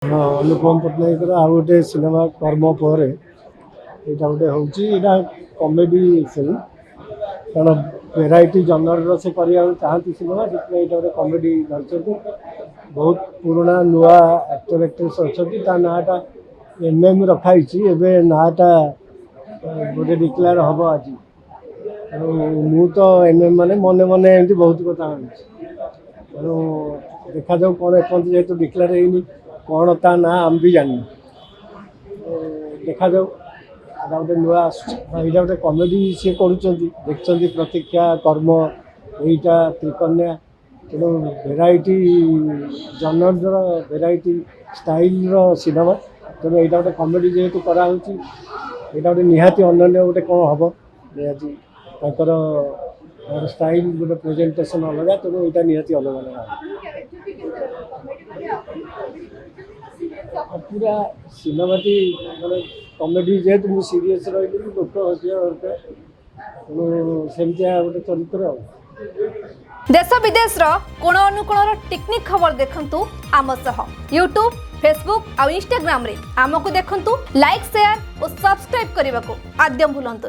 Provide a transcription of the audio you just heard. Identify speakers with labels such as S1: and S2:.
S1: हाँ अनुपम पट्टनायक आउ गोटे सिनेमा कर्म पर यहाँ गोटे हूँ कमेडी फिल्म कारण भेराइटी जनर से करने चाहती सिनेमा से गोटे कमेडी धरती बहुत पुराना नुआ एक्टर एक्ट्रेस अच्छा नाटा एम रखाई एवं नाटा गोटे डिक्लेयर हम आज मु तो एम मान मन मन एमती बहुत कथा तेणु देखा जाऊ कौन एपर्यंत जेहतु डिक्लेयर होनी कौन ता ना आम भी जानी देखा जाऊ गोटे नुआ यहाँ गोटे कमेडी सी कर देखते प्रतीक्षा कर्म यहीटा त्रिकन्या तेणु भेराइटी जनर भेराइटी स्टाइल सिनेमा तेणु यहाँ गोटे कमेडी जेहेतु कराऊँ यहाँ गोटे निहाती अन्य गोटे कौन हम निहाती स्टाइल गोटे प्रेजेंटेशन अलग तेणु यहाँ निहाती अलग अलग पूरा सिनेमाटी मैंने कमेडी जेहेतु मुझे सीरीयस रही दुख हसिया दरकार तेणु सेमती गोटे चरित्र
S2: देश विदेश कोण अनुकोण टेक्निक खबर देखंतु आम सह यूट्यूब फेसबुक और इंस्टाग्राम रे आमको देखंतु लाइक शेयर और सब्सक्राइब करने को आद्यम भूलंतु।